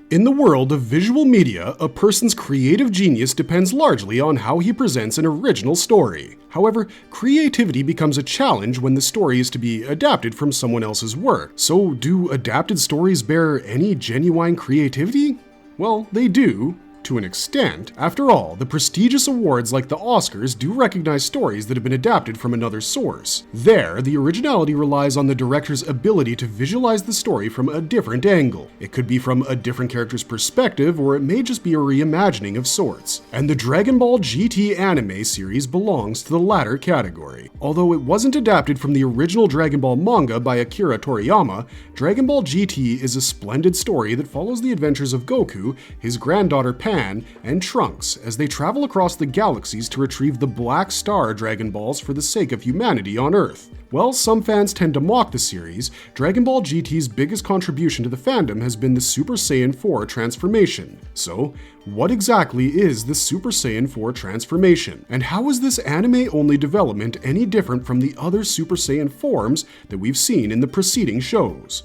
In the world of visual media, a person's creative genius depends largely on how he presents an original story. However, creativity becomes a challenge when the story is to be adapted from someone else's work. So, do adapted stories bear any genuine creativity? Well, they do. To an extent. After all, the prestigious awards like the Oscars do recognize stories that have been adapted from another source. There, the originality relies on the director's ability to visualize the story from a different angle. It could be from a different character's perspective, or it may just be a reimagining of sorts. And the Dragon Ball GT anime series belongs to the latter category. Although it wasn't adapted from the original Dragon Ball manga by Akira Toriyama, Dragon Ball GT is a splendid story that follows the adventures of Goku, his granddaughter Pan, and Trunks as they travel across the galaxies to retrieve the Black Star Dragon Balls for the sake of humanity on Earth. While some fans tend to mock the series, Dragon Ball GT's biggest contribution to the fandom has been the Super Saiyan 4 transformation. So, what exactly is the Super Saiyan 4 transformation? And how is this anime-only development any different from the other Super Saiyan forms that we've seen in the preceding shows?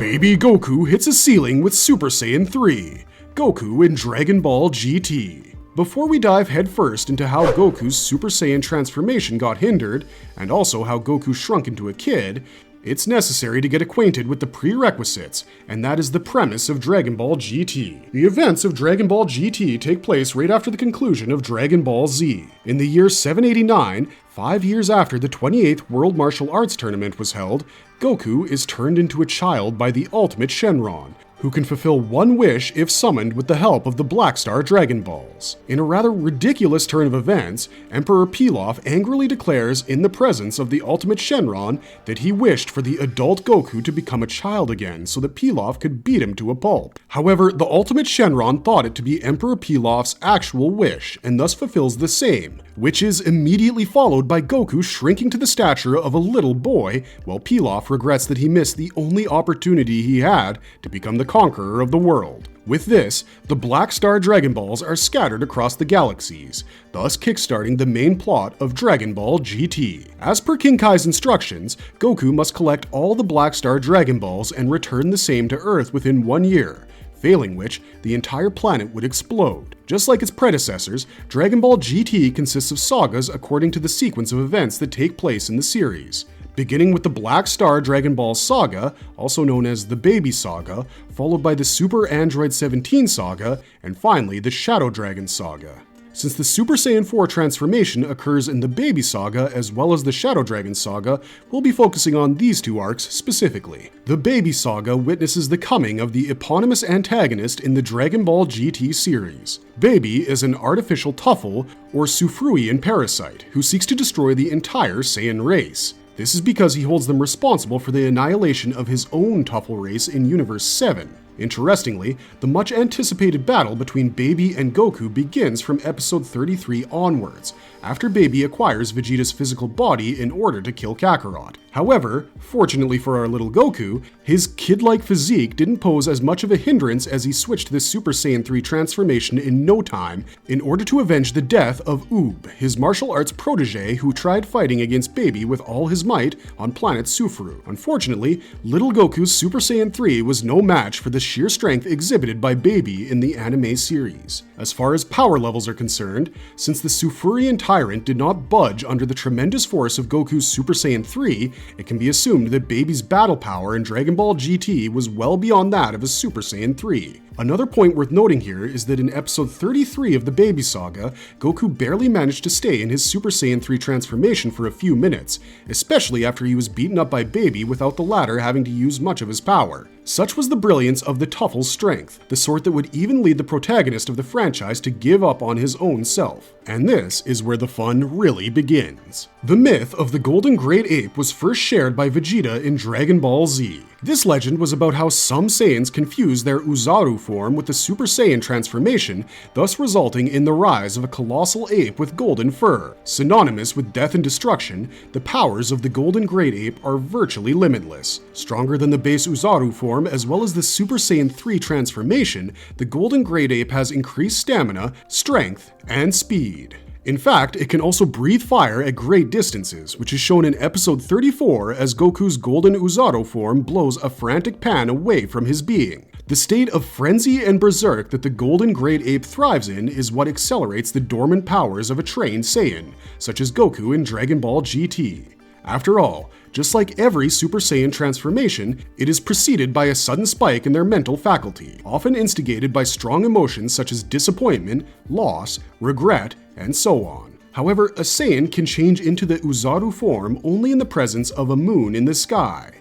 Baby Goku hits a ceiling with Super Saiyan 3. Goku in Dragon Ball GT. Before we dive headfirst into how Goku's Super Saiyan transformation got hindered, and also how Goku shrunk into a kid, it's necessary to get acquainted with the prerequisites, and that is the premise of Dragon Ball GT. The events of Dragon Ball GT take place right after the conclusion of Dragon Ball Z. In the year 789, 5 years after the 28th World Martial Arts Tournament was held, Goku is turned into a child by the ultimate Shenron, who can fulfill one wish if summoned with the help of the Black Star Dragon Balls. In a rather ridiculous turn of events, Emperor Pilaf angrily declares in the presence of the ultimate Shenron that he wished for the adult Goku to become a child again so that Pilaf could beat him to a pulp. However, the ultimate Shenron thought it to be Emperor Pilaf's actual wish and thus fulfills the same, which is immediately followed by Goku shrinking to the stature of a little boy, while Pilaf regrets that he missed the only opportunity he had to become the conqueror of the world. With this, the Black Star Dragon Balls are scattered across the galaxies, thus kickstarting the main plot of Dragon Ball GT. As per King Kai's instructions, Goku must collect all the Black Star Dragon Balls and return the same to Earth within 1 year, failing which, the entire planet would explode. Just like its predecessors, Dragon Ball GT consists of sagas according to the sequence of events that take place in the series. Beginning with the Black Star Dragon Ball Saga, also known as the Baby Saga, followed by the Super Android 17 Saga, and finally the Shadow Dragon Saga. Since the Super Saiyan 4 transformation occurs in the Baby Saga as well as the Shadow Dragon Saga, we'll be focusing on these two arcs specifically. The Baby Saga witnesses the coming of the eponymous antagonist in the Dragon Ball GT series. Baby is an artificial Tuffle, or Sufruian parasite, who seeks to destroy the entire Saiyan race. This is because he holds them responsible for the annihilation of his own Tuffle race in Universe 7. Interestingly, the much anticipated battle between Baby and Goku begins from episode 33 onwards, after Baby acquires Vegeta's physical body in order to kill Kakarot. However, fortunately for our little Goku, his kid-like physique didn't pose as much of a hindrance as he switched this Super Saiyan 3 transformation in no time in order to avenge the death of Oob, his martial arts protege who tried fighting against Baby with all his might on planet Sufru. Unfortunately, little Goku's Super Saiyan 3 was no match for the sheer strength exhibited by Baby in the anime series. As far as power levels are concerned, since the Sufurian Tyrant did not budge under the tremendous force of Goku's Super Saiyan 3, it can be assumed that Baby's battle power in Dragon Ball GT was well beyond that of a Super Saiyan 3. Another point worth noting here is that in episode 33 of the Baby Saga, Goku barely managed to stay in his Super Saiyan 3 transformation for a few minutes, especially after he was beaten up by Baby without the latter having to use much of his power. Such was the brilliance of the Tuffle's strength, the sort that would even lead the protagonist of the franchise to give up on his own self. And this is where the fun really begins. The myth of the Golden Great Ape was first shared by Vegeta in Dragon Ball Z. This legend was about how some Saiyans confused their Oozaru form with the Super Saiyan transformation, thus resulting in the rise of a colossal ape with golden fur. Synonymous with death and destruction, the powers of the Golden Great Ape are virtually limitless. Stronger than the base Oozaru form as well as the Super Saiyan 3 transformation, the Golden Great Ape has increased stamina, strength, and speed. In fact, it can also breathe fire at great distances, which is shown in episode 34 as Goku's Golden Oozaru form blows a frantic Pan away from his being. The state of frenzy and berserk that the golden great ape thrives in is what accelerates the dormant powers of a trained Saiyan, such as Goku in Dragon Ball GT. After all, just like every Super Saiyan transformation, it is preceded by a sudden spike in their mental faculty, often instigated by strong emotions such as disappointment, loss, regret, and so on. However, a Saiyan can change into the Oozaru form only in the presence of a moon in the sky.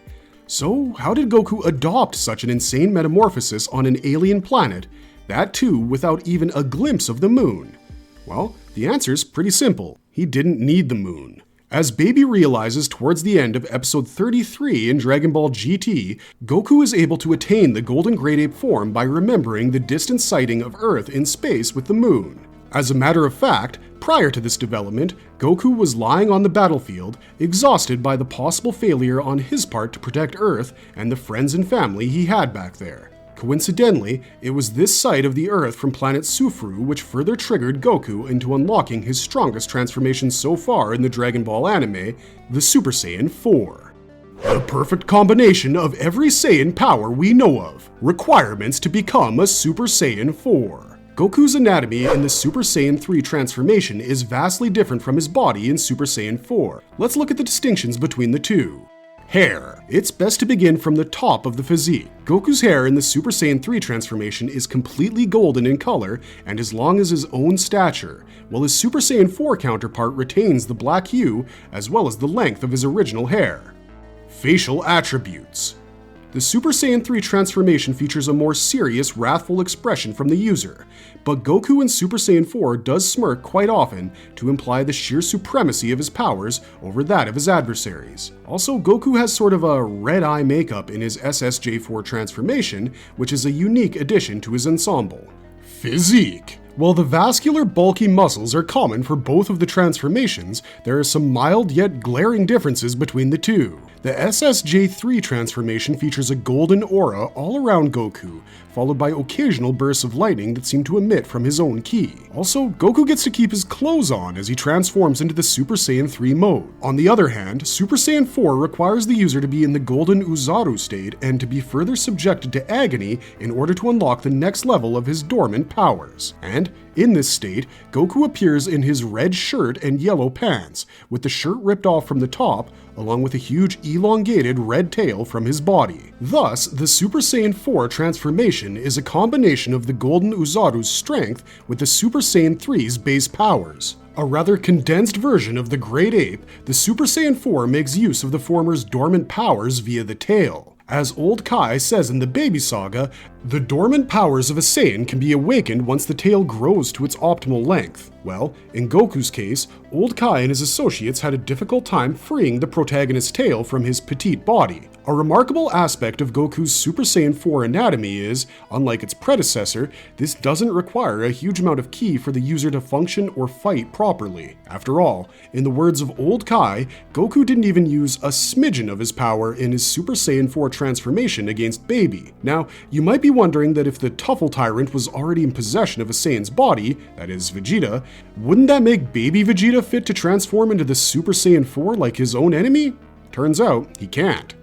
So, how did Goku adopt such an insane metamorphosis on an alien planet, that too without even a glimpse of the moon? Well, the answer's pretty simple. He didn't need the moon. As Baby realizes towards the end of episode 33 in Dragon Ball GT, Goku is able to attain the Golden Great Ape form by remembering the distant sighting of Earth in space with the moon. As a matter of fact, prior to this development, Goku was lying on the battlefield, exhausted by the possible failure on his part to protect Earth and the friends and family he had back there. Coincidentally, it was this sight of the Earth from planet Sufru which further triggered Goku into unlocking his strongest transformation so far in the Dragon Ball anime, the Super Saiyan 4. The perfect combination of every Saiyan power we know of. Requirements to become a Super Saiyan 4. Goku's anatomy in the Super Saiyan 3 transformation is vastly different from his body in Super Saiyan 4. Let's look at the distinctions between the two. Hair. It's best to begin from the top of the physique. Goku's hair in the Super Saiyan 3 transformation is completely golden in color and as long as his own stature, while his Super Saiyan 4 counterpart retains the black hue as well as the length of his original hair. Facial attributes. The Super Saiyan 3 transformation features a more serious, wrathful expression from the user, but Goku in Super Saiyan 4 does smirk quite often to imply the sheer supremacy of his powers over that of his adversaries. Also, Goku has sort of a red eye makeup in his SSJ4 transformation, which is a unique addition to his ensemble. Physique. While the vascular, bulky muscles are common for both of the transformations, there are some mild yet glaring differences between the two. The SSJ3 transformation features a golden aura all around Goku, followed by occasional bursts of lightning that seem to emit from his own ki. Also, Goku gets to keep his clothes on as he transforms into the Super Saiyan 3 mode. On the other hand, Super Saiyan 4 requires the user to be in the Golden Oozaru state and to be further subjected to agony in order to unlock the next level of his dormant powers. And in this state, Goku appears in his red shirt and yellow pants, with the shirt ripped off from the top, along with a huge elongated red tail from his body. Thus, the Super Saiyan 4 transformation is a combination of the Golden Oozaru's strength with the Super Saiyan 3's base powers. A rather condensed version of the Great Ape, the Super Saiyan 4 makes use of the former's dormant powers via the tail. As Old Kai says in the Baby Saga, the dormant powers of a Saiyan can be awakened once the tail grows to its optimal length. Well, in Goku's case, Old Kai and his associates had a difficult time freeing the protagonist's tail from his petite body. A remarkable aspect of Goku's Super Saiyan 4 anatomy is, unlike its predecessor, this doesn't require a huge amount of ki for the user to function or fight properly. After all, in the words of Old Kai, Goku didn't even use a smidgen of his power in his Super Saiyan 4 transformation against Baby. Now, you might be wondering that if the Tuffle Tyrant was already in possession of a Saiyan's body, that is, Vegeta, wouldn't that make Baby Vegeta fit to transform into the Super Saiyan 4 like his own enemy? Turns out, he can't.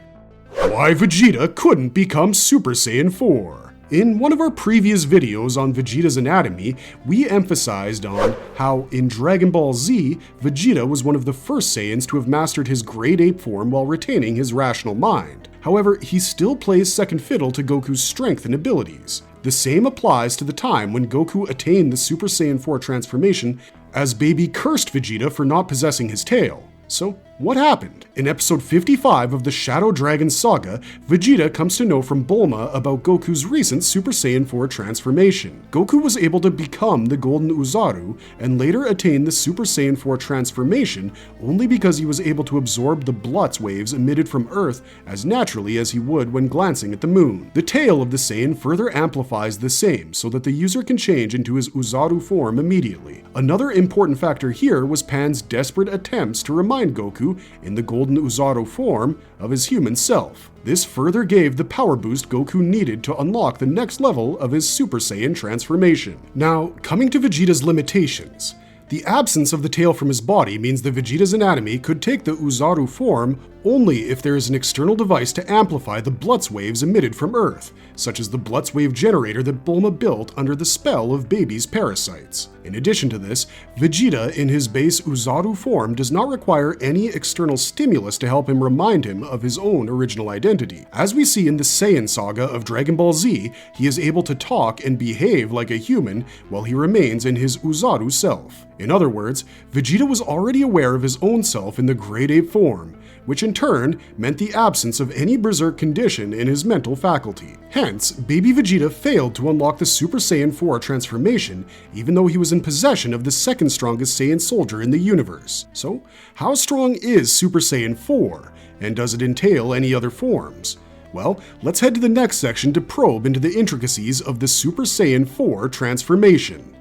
Why Vegeta couldn't become Super Saiyan 4. In one of our previous videos on Vegeta's anatomy, we emphasized on how in Dragon Ball Z, Vegeta was one of the first Saiyans to have mastered his Great Ape form while retaining his rational mind. However, he still plays second fiddle to Goku's strength and abilities. The same applies to the time when Goku attained the Super Saiyan 4 transformation, as Baby cursed Vegeta for not possessing his tail. So, what happened? In episode 55 of the Shadow Dragon Saga, Vegeta comes to know from Bulma about Goku's recent Super Saiyan 4 transformation. Goku was able to become the Golden Oozaru and later attain the Super Saiyan 4 transformation only because he was able to absorb the Blutz waves emitted from Earth as naturally as he would when glancing at the moon. The tail of the Saiyan further amplifies the same so that the user can change into his Oozaru form immediately. Another important factor here was Pan's desperate attempts to remind Goku in the Golden Oozaru form of his human self. This further gave the power boost Goku needed to unlock the next level of his Super Saiyan transformation. Now, coming to Vegeta's limitations. The absence of the tail from his body means that Vegeta's anatomy could take the Oozaru form only if there is an external device to amplify the Blutz waves emitted from Earth, such as the Blutz wave generator that Bulma built under the spell of Baby's parasites. In addition to this, Vegeta in his base Oozaru form does not require any external stimulus to help him remind him of his own original identity. As we see in the Saiyan saga of Dragon Ball Z, he is able to talk and behave like a human while he remains in his Oozaru self. In other words, Vegeta was already aware of his own self in the Grade Ape form, which in turn meant the absence of any berserk condition in his mental faculty. Hence, Baby Vegeta failed to unlock the Super Saiyan 4 transformation, even though he was in possession of the second strongest Saiyan soldier in the universe. So, how strong is Super Saiyan 4, and does it entail any other forms? Well, let's head to the next section to probe into the intricacies of the Super Saiyan 4 transformation.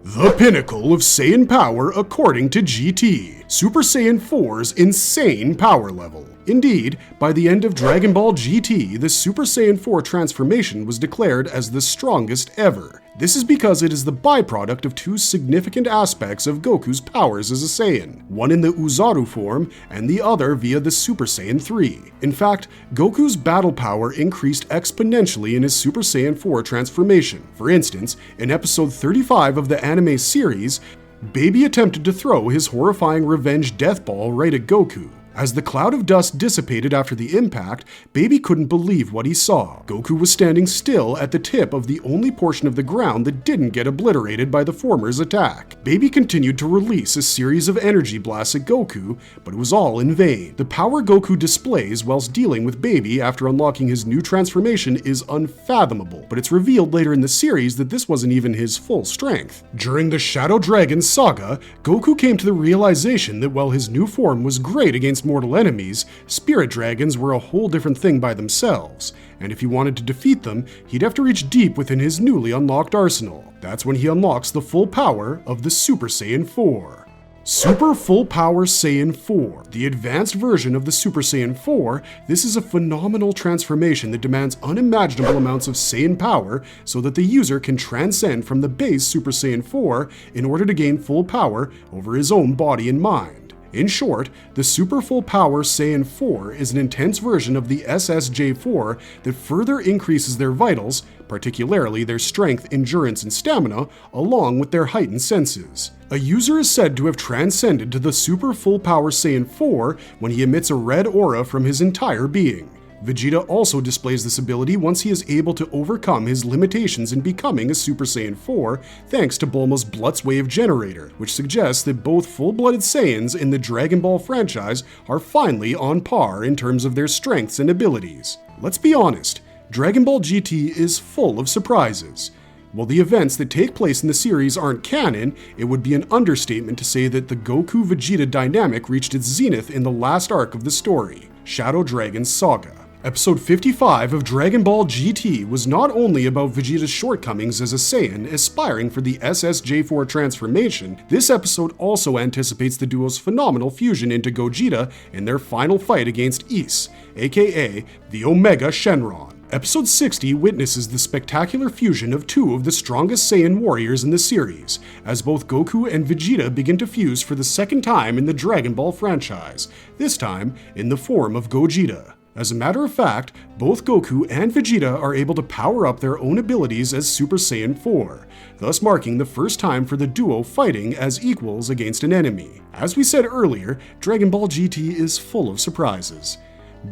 The pinnacle of Saiyan power according to GT, Super Saiyan 4's insane power level. Indeed, by the end of Dragon Ball GT, the Super Saiyan 4 transformation was declared as the strongest ever. This is because it is the byproduct of two significant aspects of Goku's powers as a Saiyan, one in the Oozaru form and the other via the Super Saiyan 3. In fact, Goku's battle power increased exponentially in his Super Saiyan 4 transformation. For instance, in episode 35 of the anime series, Baby attempted to throw his horrifying revenge death ball right at Goku. As the cloud of dust dissipated after the impact, Baby couldn't believe what he saw. Goku was standing still at the tip of the only portion of the ground that didn't get obliterated by the former's attack. Baby continued to release a series of energy blasts at Goku, but it was all in vain. The power Goku displays whilst dealing with Baby after unlocking his new transformation is unfathomable, but it's revealed later in the series that this wasn't even his full strength. During the Shadow Dragon saga, Goku came to the realization that while his new form was great against mortal enemies, spirit dragons were a whole different thing by themselves, and if he wanted to defeat them, he'd have to reach deep within his newly unlocked arsenal. That's when he unlocks the full power of the Super Saiyan 4. Super Full Power Saiyan 4. The advanced version of the Super Saiyan 4, this is a phenomenal transformation that demands unimaginable amounts of Saiyan power so that the user can transcend from the base Super Saiyan 4 in order to gain full power over his own body and mind. In short, the Super Full Power Saiyan 4 is an intense version of the SSJ4 that further increases their vitals, particularly their strength, endurance, and stamina, along with their heightened senses. A user is said to have transcended to the Super Full Power Saiyan 4 when he emits a red aura from his entire being. Vegeta also displays this ability once he is able to overcome his limitations in becoming a Super Saiyan 4 thanks to Bulma's Blutz wave generator, which suggests that both full-blooded Saiyans in the Dragon Ball franchise are finally on par in terms of their strengths and abilities. Let's be honest, Dragon Ball GT is full of surprises. While the events that take place in the series aren't canon, it would be an understatement to say that the Goku-Vegeta dynamic reached its zenith in the last arc of the story, Shadow Dragon Saga. Episode 55 of Dragon Ball GT was not only about Vegeta's shortcomings as a Saiyan aspiring for the SSJ4 transformation, this episode also anticipates the duo's phenomenal fusion into Gogeta in their final fight against Is, aka the Omega Shenron. Episode 60 witnesses the spectacular fusion of two of the strongest Saiyan warriors in the series, as both Goku and Vegeta begin to fuse for the second time in the Dragon Ball franchise, this time in the form of Gogeta. As a matter of fact, both Goku and Vegeta are able to power up their own abilities as Super Saiyan 4, thus marking the first time for the duo fighting as equals against an enemy. As we said earlier, Dragon Ball GT is full of surprises.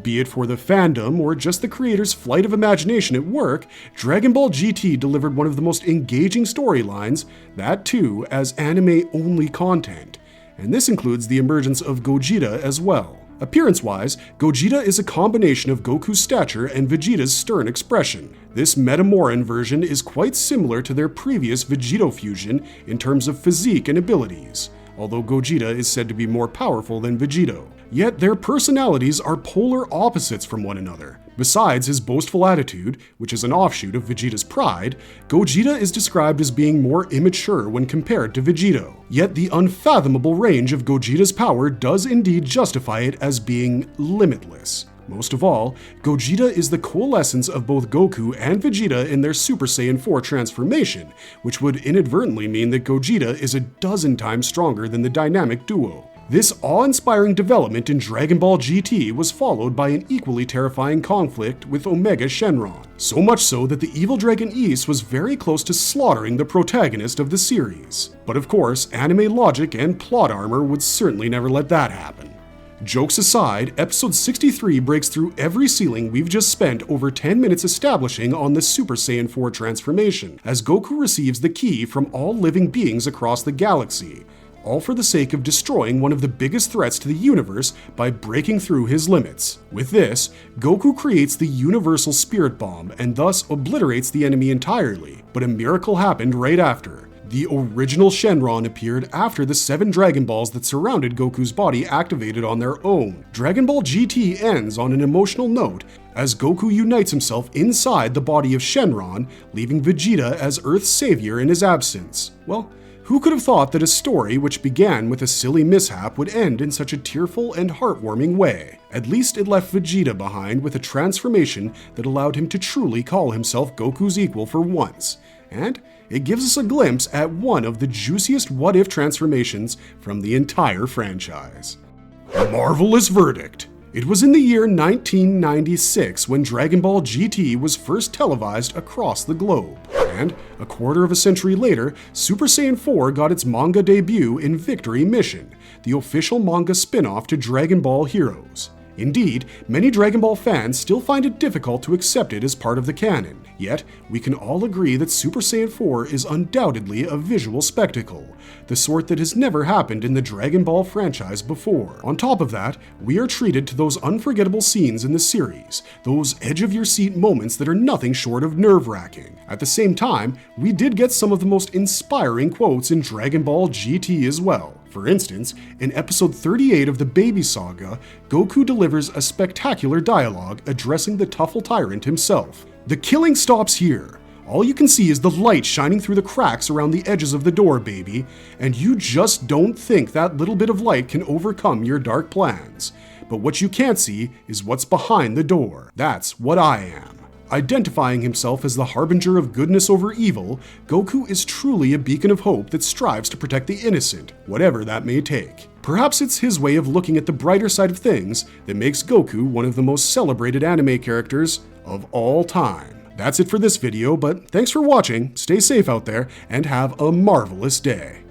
Be it for the fandom or just the creator's flight of imagination at work, Dragon Ball GT delivered one of the most engaging storylines, that too as anime-only content. And this includes the emergence of Gogeta as well. Appearance-wise, Gogeta is a combination of Goku's stature and Vegeta's stern expression. This Metamoran version is quite similar to their previous Vegito fusion in terms of physique and abilities, although Gogeta is said to be more powerful than Vegito. Yet their personalities are polar opposites from one another. Besides his boastful attitude, which is an offshoot of Vegeta's pride, Gogeta is described as being more immature when compared to Vegito. Yet the unfathomable range of Gogeta's power does indeed justify it as being limitless. Most of all, Gogeta is the coalescence of both Goku and Vegeta in their Super Saiyan 4 transformation, which would inadvertently mean that Gogeta is a dozen times stronger than the dynamic duo. This awe-inspiring development in Dragon Ball GT was followed by an equally terrifying conflict with Omega Shenron, so much so that the evil Dragon East was very close to slaughtering the protagonist of the series. But of course, anime logic and plot armor would certainly never let that happen. Jokes aside, episode 63 breaks through every ceiling we've just spent over 10 minutes establishing on the Super Saiyan 4 transformation, as Goku receives the key from all living beings across the galaxy, all for the sake of destroying one of the biggest threats to the universe by breaking through his limits. With this, Goku creates the Universal Spirit Bomb and thus obliterates the enemy entirely, but a miracle happened right after. The original Shenron appeared after the 7 Dragon Balls that surrounded Goku's body activated on their own. Dragon Ball GT ends on an emotional note as Goku unites himself inside the body of Shenron, leaving Vegeta as Earth's savior in his absence. Well, who could have thought that a story which began with a silly mishap would end in such a tearful and heartwarming way? At least it left Vegeta behind with a transformation that allowed him to truly call himself Goku's equal for once. And it gives us a glimpse at one of the juiciest what-if transformations from the entire franchise. A marvelous verdict. It was in the year 1996 when Dragon Ball GT was first televised across the globe. And a quarter of a century later, Super Saiyan 4 got its manga debut in Victory Mission, the official manga spin-off to Dragon Ball Heroes. Indeed, many Dragon Ball fans still find it difficult to accept it as part of the canon, yet we can all agree that Super Saiyan 4 is undoubtedly a visual spectacle, the sort that has never happened in the Dragon Ball franchise before. On top of that, we are treated to those unforgettable scenes in the series, those edge-of-your-seat moments that are nothing short of nerve-wracking. At the same time, we did get some of the most inspiring quotes in Dragon Ball GT as well. For instance, in episode 38 of the Baby Saga, Goku delivers a spectacular dialogue addressing the Tuffle Tyrant himself. "The killing stops here. All you can see is the light shining through the cracks around the edges of the door, baby, and you just don't think that little bit of light can overcome your dark plans. But what you can't see is what's behind the door. That's what I am." Identifying himself as the harbinger of goodness over evil, Goku is truly a beacon of hope that strives to protect the innocent, whatever that may take. Perhaps it's his way of looking at the brighter side of things that makes Goku one of the most celebrated anime characters of all time. That's it for this video, but thanks for watching, stay safe out there, and have a marvelous day.